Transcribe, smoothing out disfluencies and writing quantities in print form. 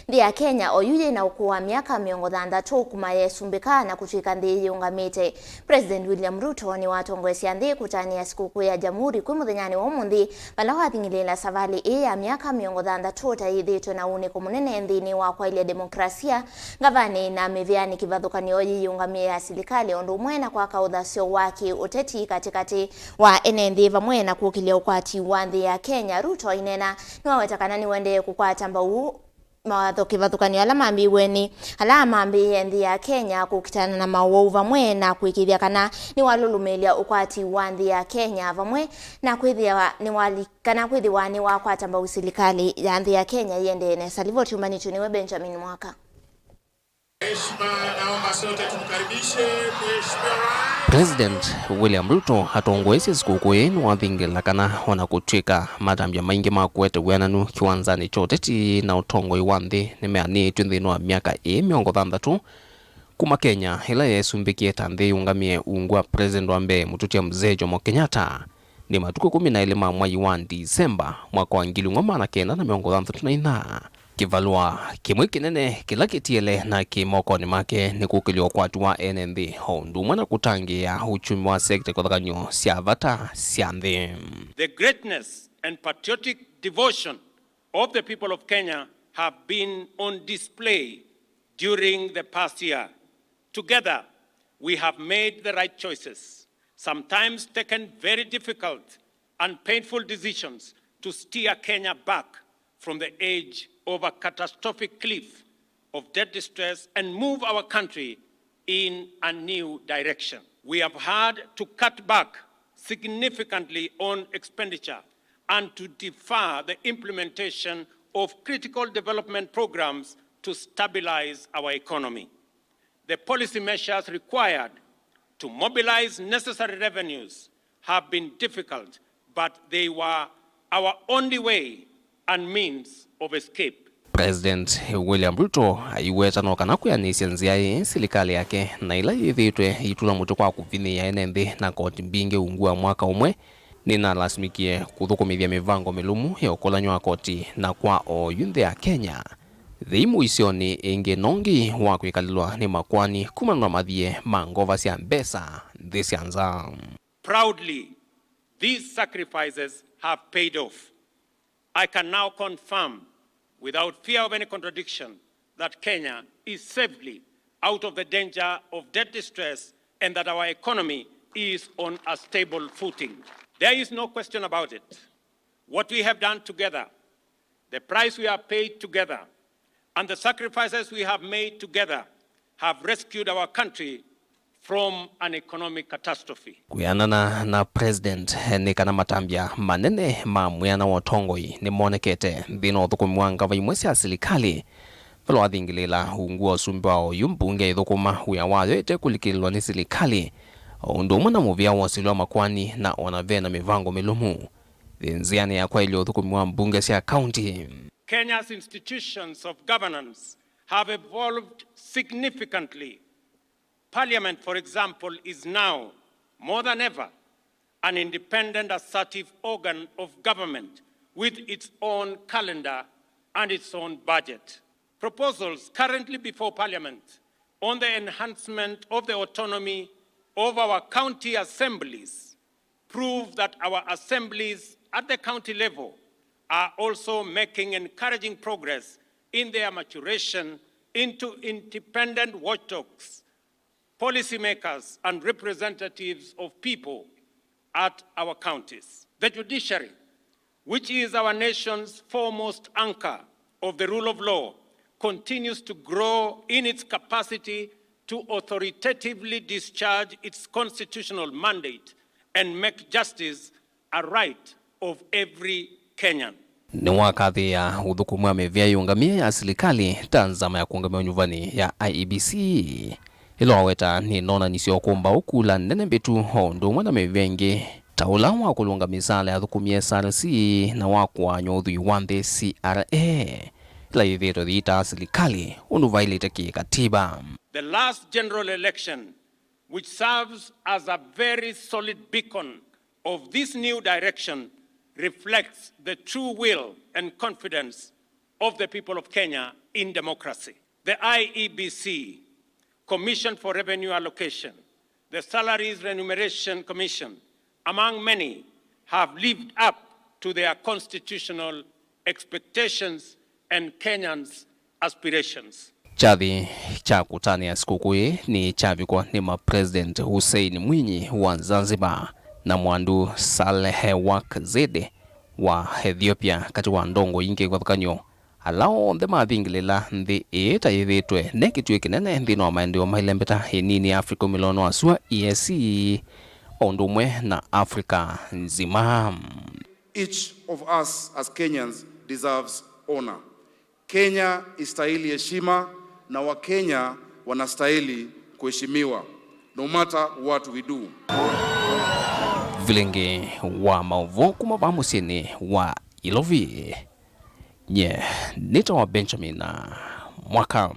nthi ya Kenya ooyu yina ukuu wa myaka 60 kuma yeesumbika na kutw'ika nthi yiyungamite. President William Ruto niwatongoesya nthi kutania sikuku ya Jamhuri kwi muthenyani wa umunthi vala wathingiliila savali ya myaka 60 tayithiitwe na uuniko munene nthini wa kwailya demokrasia ngavani na mivyani kivathukan'yo yiyungamie ya serikali undu umwe na kwaka uthasyo waki uteti katikati wa ene nthi vamwe na kukilia ukwati wa nthi ya Kenya. Ruto inena niwawetakana niwendee kukwata mbau mawatho kivathukan'yo ala mambiweni ala mambiie nthi ya Kenya kukitana na mawau vamwe na kwikithia kana niwalulumilia ukwati wa nthi ya Kenya vamwe na kwithia niwalikana ni wakwata mbau serikali ya nthi ya Kenya yendene. Salivoti umanitu niwe Benjamin Myaka. President William Ruto hatongoesya sikuku inu wathingiliila kana ona kutw'ika matambya maingi ma kuete wiananu kiwanzani choteti na utongoi wa nthi nimeaniitwe nthini wa myaka 60 kuma Kenya ila yeesumbikie ta nthi yiyungamie uungu wa president wa mbee mututia Mzee Jomo Kenyatta ni matuku 12 ma mwai wa Disemba mwaka wa 1964. Kivalua kimwe kinene kila kitiele na kimokoni make ni kukilia ukwati wa nthi hondu mwana kutangia uchumi wa sekta kutw'ika sya vata sya nthi. The greatness and patriotic devotion of the people of Kenya have been on display during the past year. Together, we have made the right choices, sometimes taken very difficult and painful decisions to steer Kenya back from the edge of a catastrophic cliff of debt distress and move our country in a new direction. We have had to cut back significantly on expenditure and to defer the implementation of critical development programs to stabilize our economy. The policy measures required to mobilize necessary revenues have been difficult, but they were our only way and means of escape. President William Ruto aiwetano kana kuyanisya nziai serikali yake na ila yithiitwe itula mutu kwa kuvinia ene nthi na koti mbingi ungua mwaka umwe nina lasmikie kuthukumithia mivango milumu ya ukolanywa koti na kwa ooyu nthi ya Kenya thimu isioni ingi nongi wa kwikalilwa ni makwani kumanwa mathie mangova sya mbesa nthi sya nza. Proudly, these sacrifices have paid off. I can now confirm without fear of any contradiction that Kenya is safely out of the danger of debt distress and that our economy is on a stable footing. There is no question about it. What we have done together, the price we have paid together, and the sacrifices we have made together have rescued our country from an economic catastrophe. Kuyanana na president ni kana matambya manene ma mwiana wa utongoi ni monekete nthini uthukumi ngava imwe sya serikali vala wathingiliila uungu wa usumbi wa ooyu mbunge ithukuma wia wayo ite kulikililwa ni serikali undu umwe na muvia wosilwa makwani na onavena mivango milumu nziani ya kwailya uthukumi wa mbunge sya county. Kenya's institutions of governance have evolved significantly. Parliament, for example, is now, more than ever, an independent, assertive organ of government with its own calendar and its own budget. Proposals currently before Parliament on the enhancement of the autonomy of our county assemblies prove that our assemblies at the county level are also making encouraging progress in their maturation into independent watchdogs, policymakers and representatives of people at our counties. The judiciary, which is our nation's foremost anchor of the rule of law, continues to grow in its capacity to authoritatively discharge its constitutional mandate and make justice a right of every Kenyan. Ni wakathi ya uthukumu wa mivya yiyungamie ya serikali tanzama ya kuungamia nyuvani ya IEBC ilo aweta ni nona nisio kumba ukula nene mbitu hondu mwana mivyengi taula wa kulunga misala ya thukumie SRC na wakwa nyothui wa nthi CRA ila yithito thiita serikali undu vailite kikatiba. The last general election, which serves as a very solid beacon of this new direction, reflects the true will and confidence of the people of Kenya in democracy. The IEBC, Commission for Revenue Allocation, the Salaries Remuneration Commission, among many, have lived up to their constitutional expectations and Kenyans' aspirations. Chathi cha kutania sikuku ni chavikwa ni President Hussein Mwinyi wa Zanzibar na Maundu Zede wa Ethiopia kati wa ndongo yingi kivathukan'yo alao nthe mathingiliila nthi tayithiitwe ne kitui kinene nthini wa maendeleo mailembeta inini Africa milono asua EAC ondumwe na Africa nzima. Each of us as Kenyans deserves honor. Kenya istahili heshima na Wakenya wanastahili kuheshimiwa no matter what we do. Vilingi wa maovu kuma va musyini wa Ilovi nye nita wa Benjamin Myaka.